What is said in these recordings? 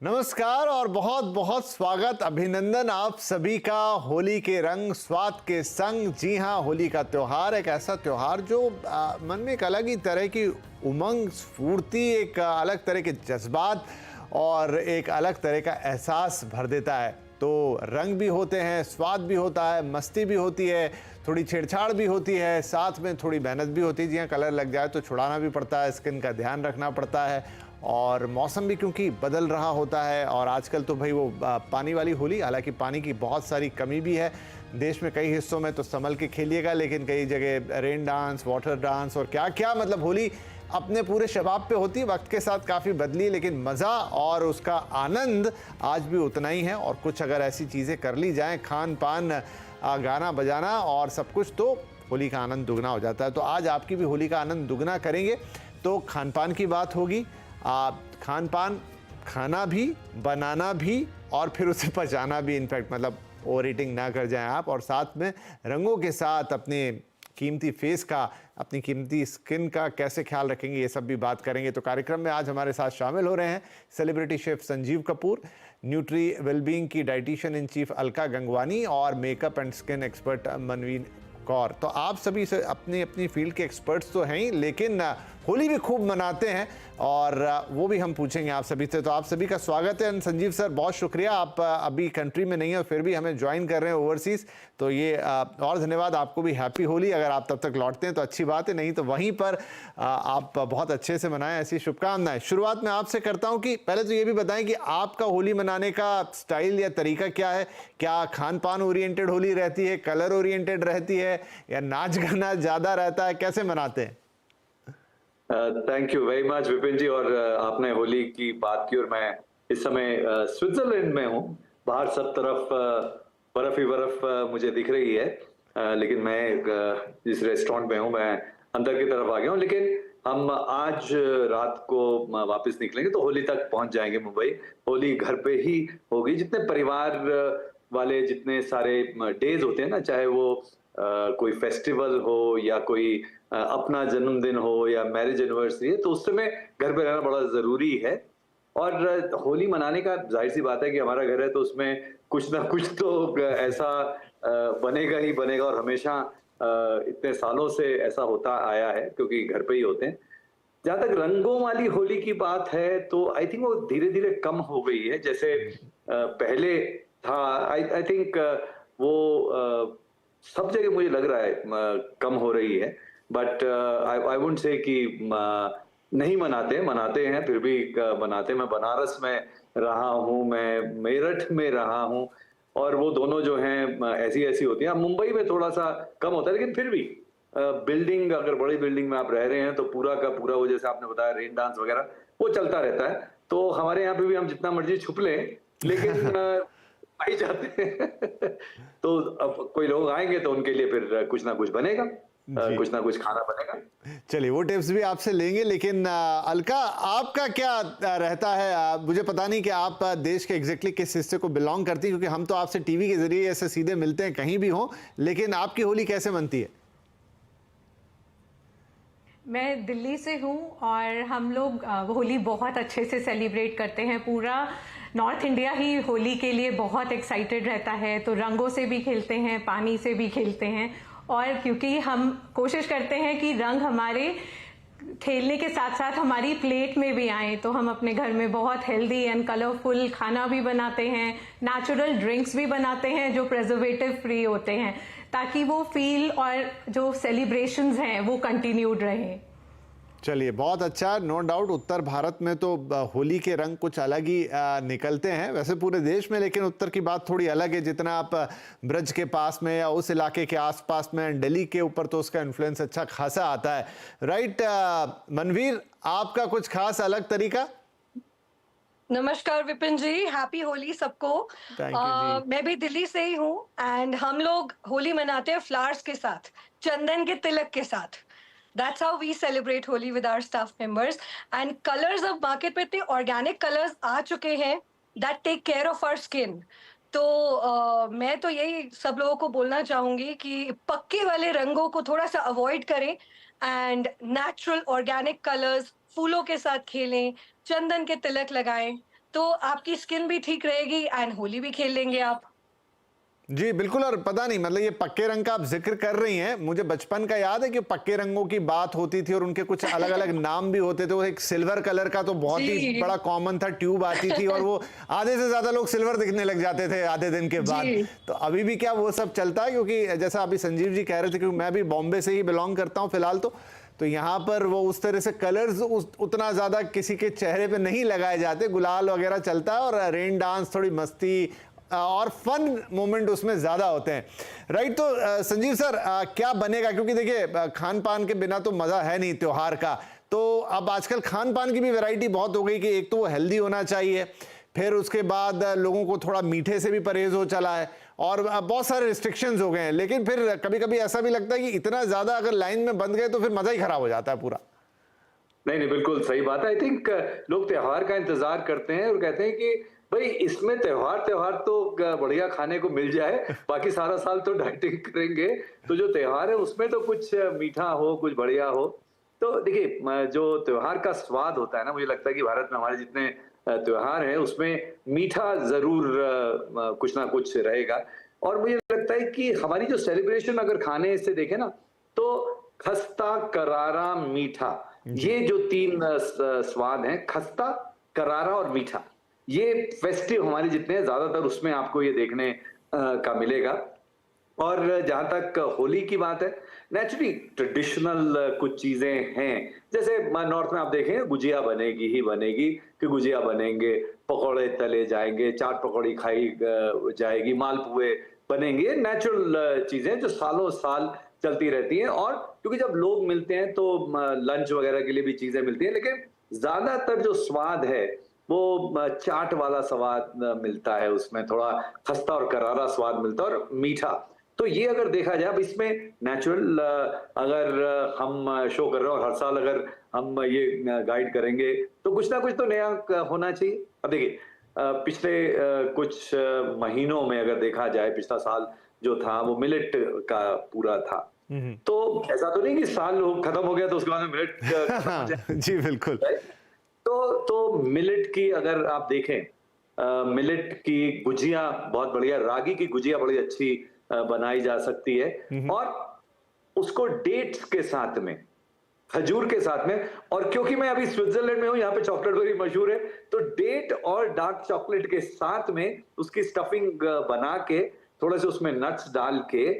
नमस्कार और बहुत बहुत स्वागत, अभिनंदन आप सभी का होली के रंग स्वाद के संग। जी हाँ, होली का त्यौहार एक ऐसा त्यौहार जो मन में एक अलग ही तरह की उमंग, स्फूर्ति, एक अलग तरह के जज्बात और एक अलग तरह का एहसास भर देता है। तो रंग भी होते हैं, स्वाद भी होता है, मस्ती भी होती है, थोड़ी छेड़छाड़ भी होती है, साथ में थोड़ी मेहनत भी होती है। जी हाँ, कलर लग जाए तो छुड़ाना भी पड़ता है, स्किन का ध्यान रखना पड़ता है और मौसम भी क्योंकि बदल रहा होता है। और आजकल तो भाई वो पानी वाली होली, हालांकि पानी की बहुत सारी कमी भी है देश में, कई हिस्सों में तो संभल के खेलिएगा, लेकिन कई जगह रेन डांस, वाटर डांस और क्या क्या, मतलब होली अपने पूरे शबाब पे होती है। वक्त के साथ काफ़ी बदली, लेकिन मज़ा और उसका आनंद आज भी उतना ही है। और कुछ अगर ऐसी चीज़ें कर ली जाएं, खान पान, गाना बजाना और सब कुछ, तो होली का आनंद दुगना हो जाता है। तो आज आपकी भी होली का आनंद दुगना करेंगे। तो खान पान की बात होगी, खान पान, खाना भी, बनाना भी और फिर उसे पचाना भी, इनफैक्ट मतलब ओवर ईटिंग ना कर जाएं आप। और साथ में रंगों के साथ अपने कीमती फेस का, अपनी कीमती स्किन का कैसे ख्याल रखेंगे, ये सब भी बात करेंगे। तो कार्यक्रम में आज हमारे साथ शामिल हो रहे हैं celebrity chef Sanjeev Kapoor, nutri wellbeing की dietitian in chief Alka Gangwani और makeup and skin expert Manveen Kaur. तो आप सभी से अपनी अपनी फील्ड के एक्सपर्ट्स तो हैं ही, लेकिन होली भी खूब मनाते हैं और वो भी हम पूछेंगे आप सभी से। तो आप सभी का स्वागत है। संजीव सर, बहुत शुक्रिया, आप अभी कंट्री में नहीं है और फिर भी हमें ज्वाइन कर रहे हैं ओवरसीज़, तो ये और धन्यवाद। आपको भी हैप्पी होली। अगर आप तब तक लौटते हैं तो अच्छी बात है, नहीं तो वहीं पर आप बहुत अच्छे से मनाएं, ऐसी शुभकामनाएं। शुरुआत में आपसे करता हूं कि पहले तो ये भी बताएं कि आपका होली मनाने का स्टाइल या तरीका क्या है। क्या खान पान ओरिएंटेड होली रहती है, कलर ओरिएंटेड रहती है, या नाच गाना ज़्यादा रहता है, कैसे मनाते हैं? Thank you very much Vipin ji. और आपने होली की बात की और मैं इस समय स्विट्जरलैंड में हूँ। बाहर सब तरफ बर्फ ही बर्फ मुझे दिख रही है, लेकिन मैं जिस रेस्टोरेंट में हूँ मैं अंदर की तरफ आ गया हूँ। लेकिन हम आज रात को वापस निकलेंगे तो होली तक पहुंच जाएंगे मुंबई। होली घर पे ही होगी। जितने परिवार वाले जितने सारे डेज होते हैं ना, चाहे वो कोई फेस्टिवल हो या कोई अपना जन्मदिन हो या मैरिज एनिवर्सरी है, तो उस समय घर पे रहना बड़ा जरूरी है। और होली मनाने का जाहिर सी बात है कि हमारा घर है तो उसमें कुछ ना कुछ तो ऐसा बनेगा ही बनेगा। और हमेशा इतने सालों से ऐसा होता आया है क्योंकि घर पे ही होते हैं। जहां तक रंगों वाली होली की बात है तो आई थिंक वो धीरे धीरे कम हो गई है। जैसे पहले था, आई थिंक वो सब जगह मुझे लग रहा है कम हो रही है। बट आई वुडंट से कि नहीं मनाते हैं, फिर भी मनाते हैं। मैं बनारस में रहा हूँ, मैं मेरठ में रहा हूँ, और वो दोनों जो हैं ऐसी ऐसी होती हैं। मुंबई में थोड़ा सा कम होता है, लेकिन फिर भी बिल्डिंग, अगर बड़ी बिल्डिंग में आप रह रहे हैं तो पूरा का पूरा वो जैसे आपने बताया रेन डांस वगैरह वो चलता रहता है। तो हमारे यहाँ पे भी हम जितना मर्जी छुप लें, लेकिन आ ही जाते हैं। तो अब कोई लोग आएंगे तो उनके लिए फिर कुछ ना कुछ बनेगा, कुछ ना कुछ खाना बनेगा। चलिए, वो टिप्स भी आपसे लेंगे, लेकिन अलका, आपका क्या रहता है? मुझे पता नहीं कि आप देश के एग्जैक्टली किस हिस्से को बिलोंग करती हैं, क्योंकि हम तो आपसे टीवी के जरिए ऐसे सीधे मिलते हैं कहीं भी हो, लेकिन आपकी होली कैसे मनती है? मैं दिल्ली से हूँ और हम लोग होली बहुत अच्छे से सेलिब्रेट करते हैं। पूरा नॉर्थ इंडिया ही होली के लिए बहुत एक्साइटेड रहता है, तो रंगों से भी खेलते हैं, पानी से भी खेलते हैं। और क्योंकि हम कोशिश करते हैं कि रंग हमारे खेलने के साथ साथ हमारी प्लेट में भी आए, तो हम अपने घर में बहुत हेल्दी एंड कलरफुल खाना भी बनाते हैं, नेचुरल ड्रिंक्स भी बनाते हैं जो प्रिजर्वेटिव फ्री होते हैं, ताकि वो फील और जो सेलिब्रेशंस हैं वो कंटिन्यूड रहें। चलिए, बहुत अच्छा। नो डाउट उत्तर भारत में तो होली के रंग कुछ अलग ही निकलते हैं, वैसे पूरे देश में, लेकिन उत्तर की बात थोड़ी अलग है। जितना आप ब्रज के पास में या उस इलाके के आसपास में, दिल्ली के ऊपर तो उसका इन्फ्लुएंस अच्छा खासा आता है, राइट? मनवीर, आपका कुछ खास अलग तरीका? नमस्कार विपिन जी, हैप्पी होली सबको। मैं भी दिल्ली से ही हूँ एंड हम लोग होली मनाते हैं फ्लावर्स के साथ, चंदन के तिलक के साथ। That's how we celebrate Holi with our staff members. And colors अब मार्केट पे इतने ऑर्गेनिक कलर्स आ चुके हैं that take care of our skin. तो मैं तो यही सब लोगों को बोलना चाहूंगी कि पक्के वाले रंगों को थोड़ा सा अवॉइड करें एंड नेचुरल ऑर्गेनिक कलर्स फूलों के साथ खेलें, चंदन के तिलक लगाएं, तो आपकी स्किन भी ठीक रहेगी एंड होली भी खेल लेंगे आप। जी बिल्कुल। और पता नहीं मतलब ये पक्के रंग का आप जिक्र कर रही हैं, मुझे बचपन का याद है कि पक्के रंगों की बात होती थी और उनके कुछ अलग अलग नाम भी होते थे। वो एक सिल्वर कलर का तो बहुत ही बड़ा कॉमन था, ट्यूब आती थी और वो आधे से ज्यादा लोग सिल्वर दिखने लग जाते थे आधे दिन के बाद। तो अभी भी क्या वो सब चलता है? क्योंकि जैसा अभी संजीव जी कह रहे थे, क्योंकि मैं भी बॉम्बे से ही बिलोंग करता हूँ फिलहाल, तो यहाँ पर वो उस तरह से कलर्स उतना ज्यादा किसी के चेहरे पे नहीं लगाए जाते, गुलाल वगैरह चलता है और रेन डांस, थोड़ी मस्ती और फन मोमेंट उसमें ज्यादा होते हैं, राइट? तो संजीव सर क्या बनेगा? क्योंकि देखिए खान पान के बिना तो मजा है नहीं त्योहार का। तो अब आजकल खान पान की भी वैरायटी बहुत हो गई कि एक तो वो हेल्दी होना चाहिए, फिर उसके बाद लोगों को थोड़ा मीठे से भी परहेज हो चला है और बहुत सारे रिस्ट्रिक्शंस हो गए हैं। लेकिन फिर कभी कभी ऐसा भी लगता है कि इतना ज्यादा अगर लाइन में बंध गए तो फिर मजा ही खराब हो जाता है पूरा। नहीं, बिल्कुल सही बात है। आई थिंक लोग त्योहार का इंतजार करते हैं और कहते हैं कि भाई इसमें त्योहार तो बढ़िया खाने को मिल जाए, बाकी सारा साल तो डाइटिंग करेंगे, तो जो त्योहार है उसमें तो कुछ मीठा हो, कुछ बढ़िया हो। तो देखिए जो त्योहार का स्वाद होता है ना, मुझे लगता है कि भारत में हमारे जितने त्योहार हैं उसमें मीठा जरूर कुछ ना कुछ रहेगा। और मुझे लगता है कि हमारी जो सेलिब्रेशन अगर खाने से देखें ना, तो खस्ता, करारा, मीठा, ये जो तीन स्वाद हैं, खस्ता, करारा और मीठा, ये फेस्टिव हमारे जितने हैं ज्यादातर उसमें आपको ये देखने का मिलेगा। और जहां तक होली की बात है, नेचुरली ट्रेडिशनल कुछ चीजें हैं, जैसे नॉर्थ में आप देखें गुजिया बनेगी ही बनेगी, कि गुजिया बनेंगे, पकौड़े तले जाएंगे, चाट पकौड़ी खाई जाएगी, मालपुए बनेंगे, नेचुरल चीजें जो सालों साल चलती रहती हैं। और क्योंकि जब लोग मिलते हैं तो लंच वगैरह के लिए भी चीजें मिलती हैं, लेकिन ज्यादातर जो स्वाद है वो चाट वाला स्वाद मिलता है, उसमें थोड़ा खस्ता और करारा स्वाद मिलता है और मीठा। तो ये अगर देखा जाए, अब इसमें नेचुरल अगर हम शो कर रहे हैं और हर साल अगर हम ये गाइड करेंगे तो कुछ ना कुछ तो नया होना चाहिए। अब देखिए पिछले कुछ महीनों में अगर देखा जाए, पिछला साल जो था वो मिलेट का पूरा था, तो ऐसा तो नहीं कि साल खत्म हो गया तो उसके बाद में मिलेट जी बिल्कुल। तो मिलेट की अगर आप देखें, मिलेट की गुजिया बहुत बढ़िया, रागी की गुजिया बड़ी अच्छी बनाई जा सकती है और उसको डेट्स के साथ में, खजूर के साथ में। और क्योंकि मैं अभी स्विट्जरलैंड में हूं, यहाँ पे चॉकलेट बड़ी मशहूर है, तो डेट और डार्क चॉकलेट के साथ में उसकी स्टफिंग बना के, थोड़े से उसमें नट्स डाल के,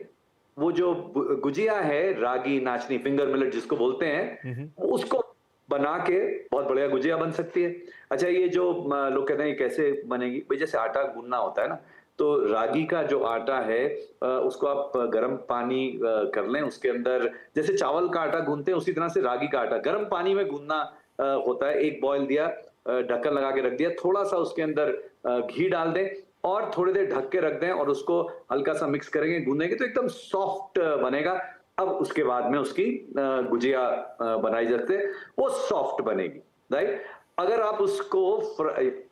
वो जो गुजिया है रागी नाचनी, फिंगर मिलेट जिसको बोलते हैं, उसको बना के बहुत बढ़िया गुजिया बन सकती है। अच्छा, ये जो लोग कहते हैं कैसे बनेगी, भाई जैसे आटा गूंदना होता है ना, तो रागी का जो आटा है उसको आप गर्म पानी कर लें, उसके अंदर जैसे चावल का आटा गूंदते हैं उसी तरह से रागी का आटा गर्म पानी में गूंदना होता है। एक बॉयल दिया, ढक्कन लगा के रख दिया, थोड़ा सा उसके अंदर घी डाल दें और थोड़ी देर ढक के रख दें और उसको हल्का सा मिक्स करेंगे, गूंदेंगे तो एकदम सॉफ्ट बनेगा। अब उसके बाद में उसकी गुजिया बनाई जाती है, वो सॉफ्ट बनेगी, राइट? अगर आप उसको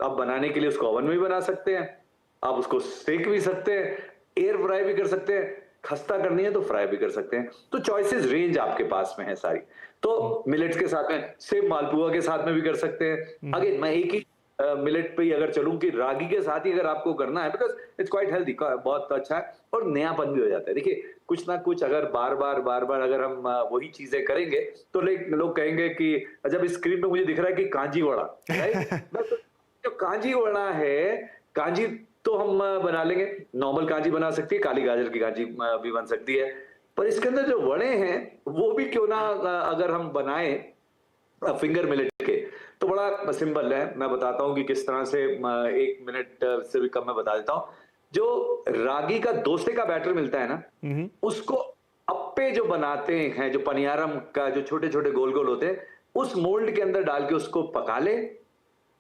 अब बनाने के लिए उसको ओवन में भी बना सकते हैं, आप उसको सेक भी सकते हैं, एयर फ्राई भी कर सकते हैं, खस्ता करनी है तो फ्राई भी कर सकते हैं। तो चॉइसेस रेंज आपके पास में है सारी। तो मिलेट्स के साथ में, सेम मालपुआ के साथ में भी कर सकते हैं। अगेन मैं एक ही मिलेट पे ही अगर चलूं कि रागी के साथ ही अगर आपको करना है, बिकॉज इट्स क्वाइट हेल्दी, बहुत अच्छा है और नयापन भी हो जाता है। देखिए कुछ ना कुछ अगर बार बार अगर हम वही चीजें करेंगे तो लोग कहेंगे कि जब स्क्रीन पे मुझे दिख रहा है कि कांजी वड़ा, जो कांजी वड़ा है, कांजी तो हम बना लेंगे, नॉर्मल कांजी बना सकती है, काली गाजर की कांजी भी बन सकती है, पर इसके अंदर जो वड़े हैं वो भी क्यों ना अगर हम बनाए फिंगर मिलेट के, तो बड़ा सिंपल है। मैं बताता हूं कि किस तरह से, 1 मिनट से भी कम मैं बता देता हूं। जो रागी का डोसे का बैटर मिलता है ना, उसको अप्पे जो बनाते हैं, जो पनियारम का जो छोटे छोटे गोल गोल होते हैं, उस मोल्ड के अंदर डाल के उसको पका ले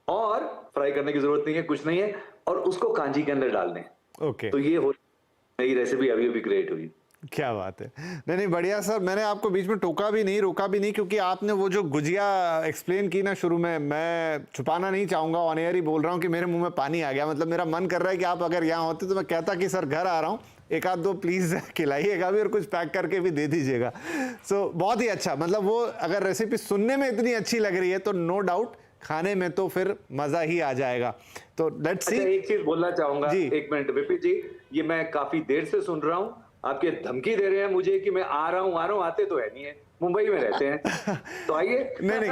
और फ्राई करने की जरूरत नहीं है, कुछ नहीं है, और उसको कांजी के अंदर डाल दें। ओके, तो ये नई रेसिपी अभी अभी क्रिएट हुई। क्या बात है। नहीं बढ़िया सर, मैंने आपको बीच में टोका भी नहीं, रोका भी नहीं, क्योंकि आपने वो जो गुजिया एक्सप्लेन की ना शुरू में, मैं छुपाना नहीं चाहूंगा, ऑन एयर ही बोल रहा हूँ कि मेरे मुंह में पानी आ गया। मतलब मेरा मन कर रहा है कि आप अगर यहाँ होते तो मैं कहता कि सर घर आ रहा हूँ, एक आध दो प्लीज खिलाइएगा भी और कुछ पैक करके भी दे दीजिएगा। सो बहुत ही अच्छा, मतलब वो अगर रेसिपी सुनने में इतनी अच्छी लग रही है तो नो डाउट खाने में तो फिर मजा ही आ जाएगा। तो लेट्स सी। अच्छा, एक चीज बोलना चाहूंगा, जी। 1 मिनट विपिन जी, ये मैं काफी देर से सुन रहा हूँ, आपके धमकी दे रहे हैं मुझे कि मैं आ रहा हूँ, आते तो है नहीं है, मुंबई में रहते हैं, तो आइए। नहीं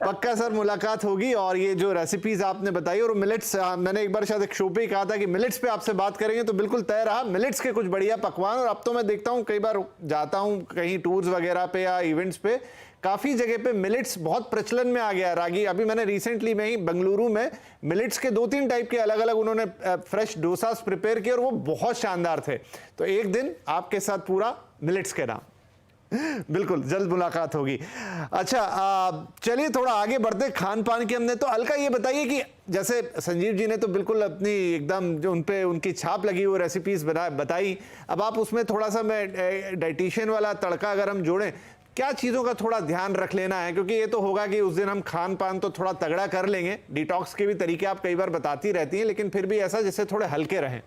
पक्का सर मुलाकात होगी। और ये जो रेसिपीज आपने बताई और मिलेट्स, मैंने एक बार शायद एक शो पे ही कहा था कि मिलेट्स पे आपसे बात करेंगे, तो बिल्कुल तय रहा मिलेट्स के कुछ बढ़िया पकवान। और अब तो मैं देखता हूँ, कई बार जाता हूँ कहीं टूर्स वगैरह पे या इवेंट्स पे, काफी जगह पे मिलेट्स बहुत प्रचलन में आ गया है। रागी, अभी मैंने रिसेंटली में ही बेंगलुरु में मिलेट्स के 2-3 टाइप के अलग अलग उन्होंने फ्रेश डोसास प्रिपेयर किए और वो बहुत शानदार थे। तो एक दिन आपके साथ पूरा मिलेट्स के नाम, बिल्कुल जल्द मुलाकात होगी। अच्छा, चलिए थोड़ा आगे बढ़ते खान पान की। हमने तो अलका ये बताइए कि जैसे संजीव जी ने तो बिल्कुल अपनी एकदम जो उनपे उनकी छाप लगी हुई रेसिपीज बताई, अब आप उसमें थोड़ा सा मैं डाइटिशियन वाला तड़का अगर हम जोड़ें, क्या चीज़ों का थोड़ा ध्यान रख लेना है? क्योंकि ये तो होगा कि उस दिन हम खान पान तो थोड़ा तगड़ा कर लेंगे, डिटॉक्स के भी तरीके आप कई बार बताती रहती हैं, लेकिन फिर भी ऐसा जिससे थोड़े हल्के रहें।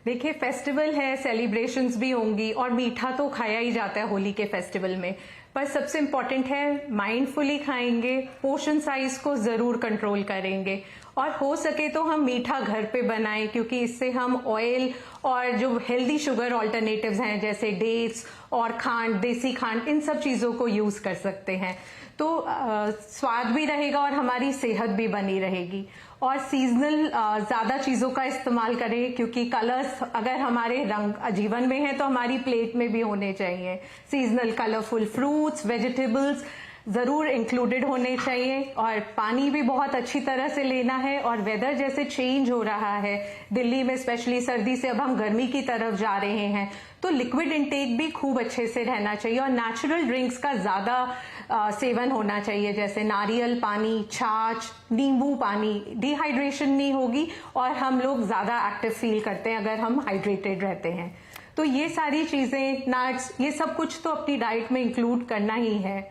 देखिए, फेस्टिवल है, सेलिब्रेशंस भी होंगी और मीठा तो खाया ही जाता है होली के फेस्टिवल में, पर सबसे इम्पॉर्टेंट है माइंडफुली खाएंगे, पोर्शन साइज को जरूर कंट्रोल करेंगे और हो सके तो हम मीठा घर पे बनाएं, क्योंकि इससे हम ऑयल और जो हेल्दी शुगर ऑल्टरनेटिव्स हैं जैसे डेट्स और खांड, देसी खांड, इन सब चीजों को यूज कर सकते हैं। तो स्वाद भी रहेगा और हमारी सेहत भी बनी रहेगी। और सीजनल ज्यादा चीजों का इस्तेमाल करें, क्योंकि कलर्स अगर हमारे रंग जीवन में है तो हमारी प्लेट में भी होने चाहिए। सीजनल कलरफुल फ्रूट्स, वेजिटेबल्स जरूर इंक्लूडेड होने चाहिए और पानी भी बहुत अच्छी तरह से लेना है। और वेदर जैसे चेंज हो रहा है दिल्ली में, स्पेशली सर्दी से अब हम गर्मी की तरफ जा रहे हैं, तो लिक्विड इंटेक भी खूब अच्छे से रहना चाहिए और नेचुरल ड्रिंक्स का ज्यादा सेवन होना चाहिए, जैसे नारियल पानी, छाछ, नींबू पानी। डिहाइड्रेशन नहीं होगी और हम लोग ज्यादा एक्टिव फील करते हैं अगर हम हाइड्रेटेड रहते हैं। तो ये सारी चीजें, नट्स, ये सब कुछ तो अपनी डाइट में इंक्लूड करना ही है।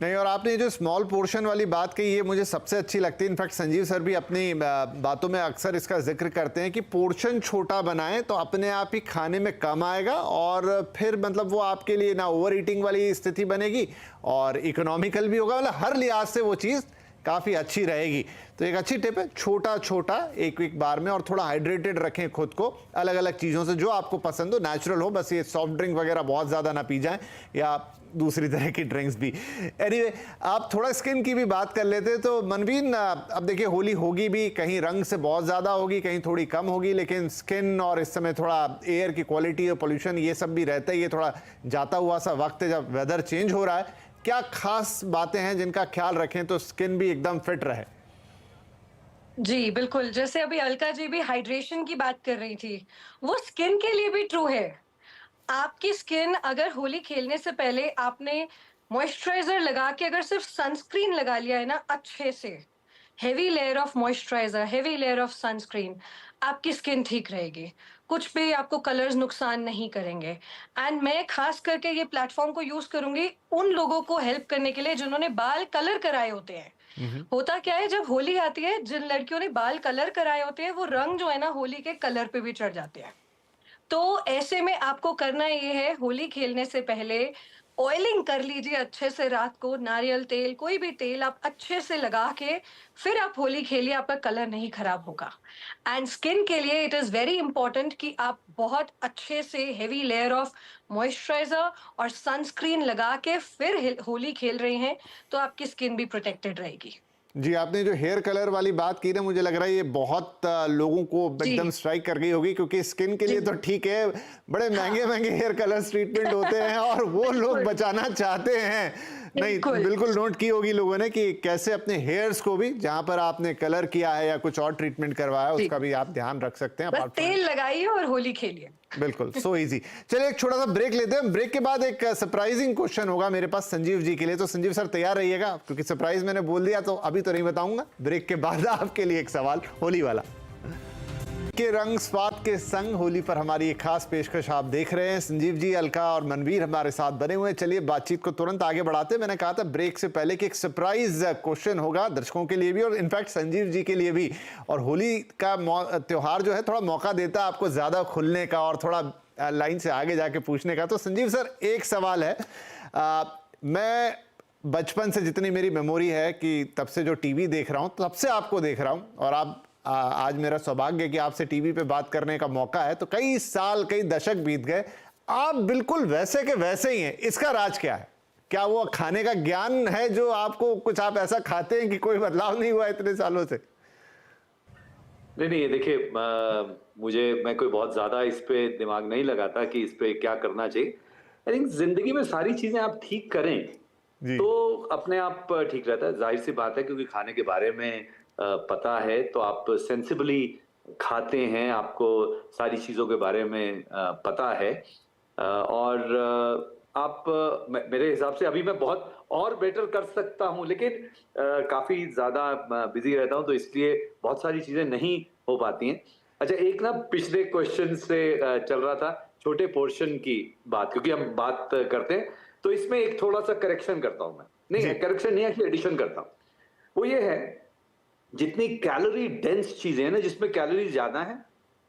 नहीं, और आपने जो स्मॉल पोर्शन वाली बात कही ये मुझे सबसे अच्छी लगती है। इनफैक्ट संजीव सर भी अपनी बातों में अक्सर इसका जिक्र करते हैं कि पोर्शन छोटा बनाएं तो अपने आप ही खाने में कम आएगा और फिर मतलब वो आपके लिए ना ओवर ईटिंग वाली स्थिति बनेगी और इकोनॉमिकल भी होगा, मतलब हर लिहाज से वो चीज़ काफ़ी अच्छी रहेगी। तो एक अच्छी टिप है, छोटा छोटा एक बार में, और थोड़ा हाइड्रेटेड रखें खुद को अलग अलग चीज़ों से जो आपको पसंद हो, नेचुरल हो। बस ये सॉफ्ट ड्रिंक वगैरह बहुत ज़्यादा ना पी जाएं या दूसरी तरह की ड्रिंक्स भी। एनीवे, आप थोड़ा स्किन की भी बात कर लेते। तो मनवीन, अब देखिए होली होगी भी, कहीं रंग से बहुत ज़्यादा होगी, कहीं थोड़ी कम होगी, लेकिन स्किन और इस समय थोड़ा एयर की क्वालिटी और पोल्यूशन ये सब भी रहता है। ये थोड़ा जाता हुआ सा वक्त है जब वेदर चेंज हो रहा है। क्या खास बातें हैं जिनका ख्याल रखें तो स्किन भी एकदम फिट रहे? जी बिल्कुल, जैसे अभी अलका जी भी हाइड्रेशन की बात कर रही थी, वो स्किन के लिए भी ट्रू है। आपकी स्किन अगर होली खेलने से पहले आपने मॉइस्चराइजर लगा के अगर सिर्फ सनस्क्रीन लगा लिया है ना अच्छे से, heavy layer of moisturiser, heavy layer of sunscreen, आपकी स्किन ठीक रहेगी, कुछ भी आपको कलर्स नुकसान नहीं करेंगे। एंड मैं खास करके ये प्लेटफॉर्म को यूज करूंगी उन लोगों को हेल्प करने के लिए जिन्होंने बाल कलर कराए होते हैं। होता क्या है, जब होली आती है, जिन लड़कियों ने बाल कलर कराए होते हैं वो रंग जो है ना होली के कलर पे भी चढ़ जाते हैं। तो ऐसे में आपको करना ये है, होली खेलने से पहले ऑयलिंग कर लीजिए अच्छे से, रात को नारियल तेल, कोई भी तेल आप अच्छे से लगा के फिर आप होली खेलिए, आपका कलर नहीं खराब होगा। एंड स्किन के लिए इट इज वेरी इंपॉर्टेंट कि आप बहुत अच्छे से हेवी लेयर ऑफ मॉइस्चराइजर और सनस्क्रीन लगा के फिर होली खेल रहे हैं तो आपकी स्किन भी प्रोटेक्टेड रहेगी। जी, आपने जो हेयर कलर वाली बात की ना, मुझे लग रहा है ये बहुत लोगों को एकदम स्ट्राइक कर गई होगी, क्योंकि स्किन के लिए तो ठीक है, बड़े महंगे महंगे हेयर कलर ट्रीटमेंट होते हैं और वो लोग बचाना चाहते हैं। नहीं, बिल्कुल नोट की होगी लोगों ने कि कैसे अपने हेयर्स को भी, जहां पर आपने कलर किया है या कुछ और ट्रीटमेंट करवाया, उसका भी आप ध्यान रख सकते हैं। बस तेल लगाइए और होली खेलिए। बिल्कुल, सो इजी। चलिए एक छोटा सा ब्रेक लेते हैं। ब्रेक के बाद एक सरप्राइजिंग क्वेश्चन होगा मेरे पास संजीव जी के लिए, तो संजीव सर तैयार रहिएगा, क्योंकि सरप्राइज मैंने बोल दिया तो अभी तो नहीं बताऊंगा। ब्रेक के बाद आपके लिए एक सवाल होली वाला। के रंग स्वाद के संग होली पर हमारी एक खास पेशकश आप देख रहे हैं। संजीव जी, अलका और मनवीर हमारे साथ बने हुए हैं। चलिए बातचीत को तुरंत आगे बढ़ाते हैं। मैंने कहा था ब्रेक से पहले कि एक सरप्राइज क्वेश्चन होगा दर्शकों के लिए भी और इनफैक्ट संजीव जी के लिए भी। और होली का त्योहार जो है थोड़ा मौका देता है आपको ज्यादा खुलने का और थोड़ा लाइन से आगे जाके पूछने का। तो संजीव सर, एक सवाल है, मैं बचपन से जितनी मेरी मेमोरी है कि तब से जो टीवी देख रहा हूँ तब से आपको देख रहा हूँ, और आप आज मेरा सौभाग्य है कि आपसे टीवी पे बात करने का मौका है। तो कई साल कई दशक बीत गए, आप बिल्कुल वैसे के वैसे ही हैं। इसका राज क्या है? क्या वो खाने का ज्ञान है जो आपको, कुछ आप ऐसा खाते हैं कि कोई बदलाव नहीं हुआ इतने सालों से? नहीं, ये देखिए, मैं कोई बहुत ज्यादा इस पे दिमाग नहीं लगाता कि इस पे क्या करना चाहिए। आई थिंक जिंदगी में सारी चीजें आप ठीक करें तो अपने आप ठीक रहता है। जाहिर सी बात है, क्योंकि खाने के बारे में पता है तो आप सेंसिबली खाते हैं, आपको सारी चीजों के बारे में पता है। और आप मेरे हिसाब से अभी मैं बहुत और बेटर कर सकता हूं, लेकिन काफी ज्यादा बिजी रहता हूं, तो इसलिए बहुत सारी चीजें नहीं हो पाती हैं। अच्छा, एक ना पिछले क्वेश्चन से चल रहा था छोटे पोर्शन की बात, क्योंकि हम बात करते हैं तो इसमें एक थोड़ा सा करेक्शन करता हूं मैं। नहीं, करेक्शन नहीं है कि एडिशन करता हूं। वो ये है, जितनी कैलोरी डेंस चीजें हैं ना, जिसमें कैलोरी ज्यादा है,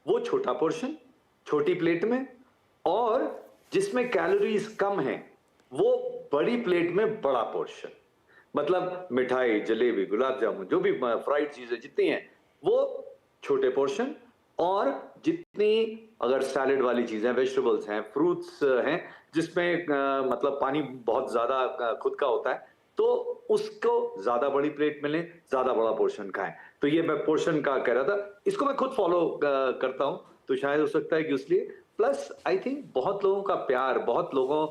वो छोटा पोर्शन छोटी प्लेट में, और जिसमें कैलोरीज कम है वो बड़ी प्लेट में बड़ा पोर्शन। मतलब मिठाई, जलेबी, गुलाब जामुन, जो भी फ्राइड चीजें जितनी हैं वो छोटे पोर्शन, और जितनी अगर सैलेड वाली चीजें, वेजिटेबल्स हैं, फ्रूट्स हैं, जिसमें मतलब पानी बहुत ज्यादा खुद का होता है, तो उसको ज्यादा बड़ी प्लेट में लें, ज्यादा बड़ा पोर्शन खाएं। तो ये मैं पोर्शन का कह रहा था, इसको मैं खुद फॉलो करता हूं, तो शायद हो सकता है कि इसलिए। प्लस आई थिंक बहुत लोगों का प्यार, बहुत लोगों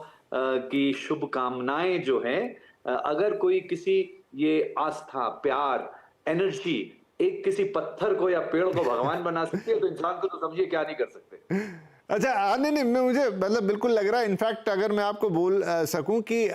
की शुभकामनाएं जो हैं, अगर कोई किसी ये आस्था, प्यार, एनर्जी एक किसी पत्थर को या पेड़ को भगवान बना सकती है, तो इंसान को तो समझिए क्या नहीं कर सकते। अच्छा, नहीं, मुझे मतलब बिल्कुल लग रहा है, इनफैक्ट अगर मैं आपको बोल सकूं कि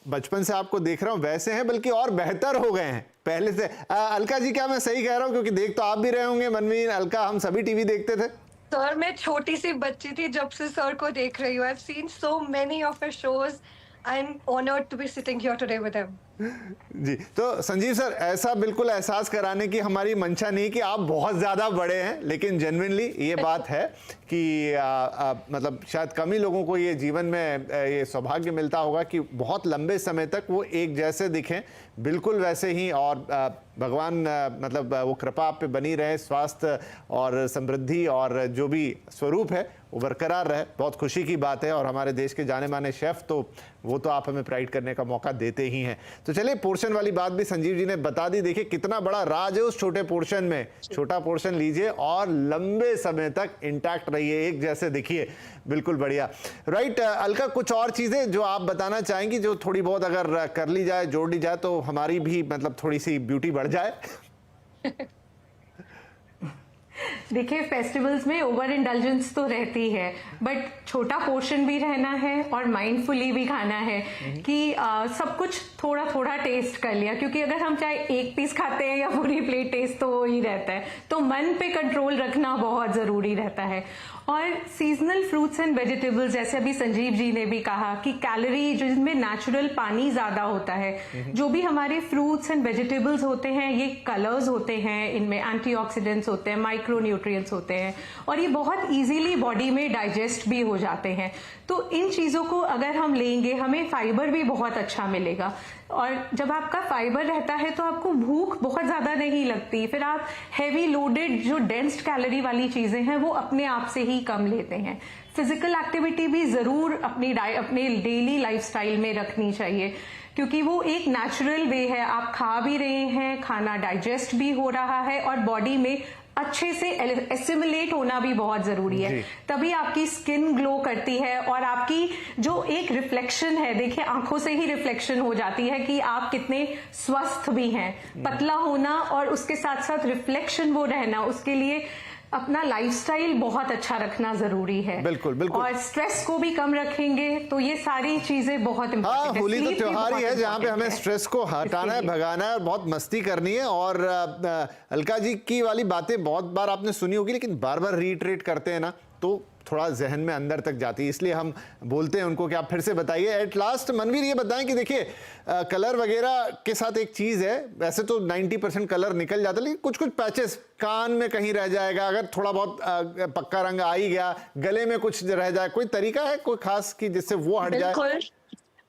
बचपन से आपको देख रहा हूं वैसे हैं, बल्कि और बेहतर हो गए हैं पहले से। अलका जी, क्या मैं सही कह रहा हूं? क्योंकि देख तो आप भी रहे होंगे, मनवीर, अलका, हम सभी टीवी देखते थे। सर, मैं छोटी सी बच्ची थी जब से सर को देख रही हूँ। I've seen so many of her shows. I'm honored to be sitting here today with him. जी, तो संजीव सर, ऐसा बिल्कुल एहसास कराने की हमारी मंशा नहीं कि आप बहुत ज्यादा बड़े हैं, लेकिन जेन्युइनली ये बात है कि मतलब शायद कम ही लोगों को ये जीवन में ये सौभाग्य मिलता होगा कि बहुत लंबे समय तक वो एक जैसे दिखें, बिल्कुल वैसे ही। और भगवान मतलब वो कृपा आप पे बनी रहे, स्वास्थ्य और समृद्धि और जो भी स्वरूप है वो बरकरार रहे। बहुत खुशी की बात है, और हमारे देश के जाने माने शेफ तो वो तो आप हमें प्राइड करने का मौका देते ही हैं। तो चलिए, पोर्शन वाली बात भी संजीव जी ने बता दी। देखिए कितना बड़ा राज है उस छोटे पोर्शन में। छोटा पोर्शन लीजिए और लंबे समय तक इंटैक्ट रहिए, एक जैसे दिखिए, बिल्कुल बढ़िया। राइट, अलका, कुछ और चीजें जो आप बताना चाहेंगी, जो थोड़ी बहुत अगर कर ली जाए, जोड़ ली जाए, तो हमारी भी मतलब थोड़ी सी ब्यूटी बढ़ जाए? देखिए, फेस्टिवल्स में ओवर इंडल्जेंस तो रहती है, बट छोटा पोर्शन भी रहना है और माइंडफुली भी खाना है कि सब कुछ थोड़ा थोड़ा टेस्ट कर लिया। क्योंकि अगर हम चाहे एक पीस खाते हैं या पूरी प्लेट, टेस्ट तो वही रहता है। तो मन पे कंट्रोल रखना बहुत जरूरी रहता है। और सीजनल फ्रूट्स एंड वेजिटेबल्स, जैसे अभी संजीव जी ने भी कहा कि कैलोरी जिनमें नेचुरल पानी ज्यादा होता है, जो भी हमारे फ्रूट्स एंड वेजिटेबल्स होते हैं, ये कलर्स होते हैं, इनमें एंटीऑक्सीडेंट्स होते हैं, माइक्रो न्यूट्रिएंट्स होते हैं, और ये बहुत इजीली बॉडी में डाइजेस्ट भी हो जाते हैं। तो इन चीजों को अगर हम लेंगे, हमें फाइबर भी बहुत अच्छा मिलेगा। और जब आपका फाइबर रहता है तो आपको भूख बहुत ज्यादा नहीं लगती। फिर आप हैवी लोडेड जो डेंस्ड कैलोरी वाली चीजें हैं वो अपने आप से ही कम लेते हैं। फिजिकल एक्टिविटी भी जरूर अपने डेली लाइफस्टाइल में रखनी चाहिए, क्योंकि वो एक नेचुरल वे है। आप खा भी रहे हैं, खाना डाइजेस्ट भी हो रहा है, और बॉडी में अच्छे से एसिमिलेट होना भी बहुत जरूरी है। तभी आपकी स्किन ग्लो करती है, और आपकी जो एक रिफ्लेक्शन है, देखिए आंखों से ही रिफ्लेक्शन हो जाती है कि आप कितने स्वस्थ भी हैं। पतला होना और उसके साथ साथ रिफ्लेक्शन वो रहना, उसके लिए अपना लाइफस्टाइल बहुत अच्छा रखना जरूरी है। बिल्कुल बिल्कुल। और स्ट्रेस को भी कम रखेंगे तो ये सारी चीजें बहुत इंपॉर्टेंट है। होली तो त्योहार ही है जहाँ पे हमें स्ट्रेस को हटाना है, भगाना है और बहुत मस्ती करनी है। और अलका जी की वाली बातें बहुत बार आपने सुनी होगी, लेकिन बार बार रीइटरेट करते हैं ना, तो थोड़ा जहन में अंदर तक जाती है, इसलिए हम बोलते हैं उनको कि आप फिर से बताइए। एट लास्ट मनवीर ये बताएं कि देखिए कलर वगैरह के साथ एक चीज़ है, वैसे तो 90% कलर निकल जाता है, लेकिन कुछ कुछ पैचेस कान में कहीं रह जाएगा, अगर थोड़ा बहुत पक्का रंग आ ही गया, गले में कुछ रह जाए, कोई तरीका है कोई खास कि जिससे वो हट जाए?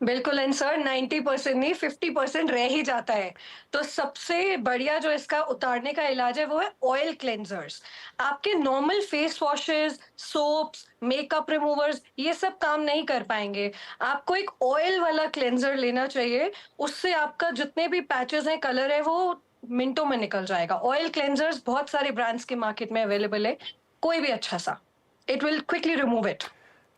बिल्कुल एंड सर 90% नहीं 50% रह ही जाता है। तो सबसे बढ़िया जो इसका उतारने का इलाज है वो है ऑयल क्लेंजर्स। आपके normal face washes, soaps, makeup removers ये सब काम नहीं कर पाएंगे। आपको एक ऑयल वाला क्लेंजर लेना चाहिए, उससे आपका जितने भी पैचेस हैं, कलर है, वो मिनटों में निकल जाएगा। ऑयल क्लेंजर्स बहुत सारे ब्रांड्स के मार्केट में अवेलेबल है, कोई भी अच्छा सा, it will quickly remove it.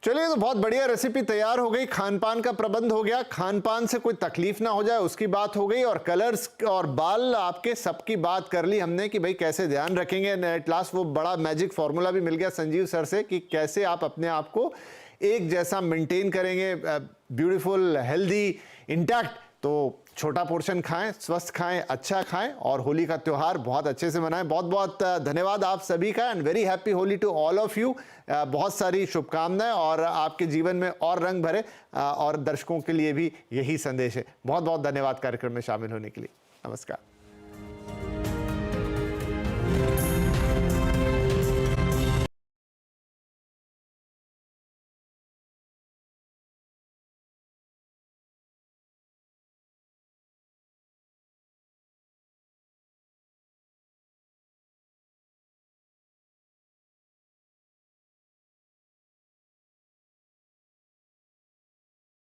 चलिए, तो बहुत बढ़िया रेसिपी तैयार हो गई, खान पान का प्रबंध हो गया, खान पान से कोई तकलीफ ना हो जाए उसकी बात हो गई, और कलर्स और बाल आपके सबकी बात कर ली हमने कि भाई कैसे ध्यान रखेंगे। एट लास्ट वो बड़ा मैजिक फॉर्मूला भी मिल गया संजीव सर से कि कैसे आप अपने आप को एक जैसा मेंटेन करेंगे, ब्यूटीफुल, हेल्दी, इंटैक्ट। तो छोटा पोर्शन खाएं, स्वस्थ खाएं, अच्छा खाएं, और होली का त्योहार बहुत अच्छे से मनाएं। बहुत बहुत धन्यवाद आप सभी का, and very happy Holi to all of you. बहुत सारी शुभकामनाएं, और आपके जीवन में और रंग भरे, और दर्शकों के लिए भी यही संदेश है। बहुत बहुत धन्यवाद कार्यक्रम में शामिल होने के लिए। नमस्कार।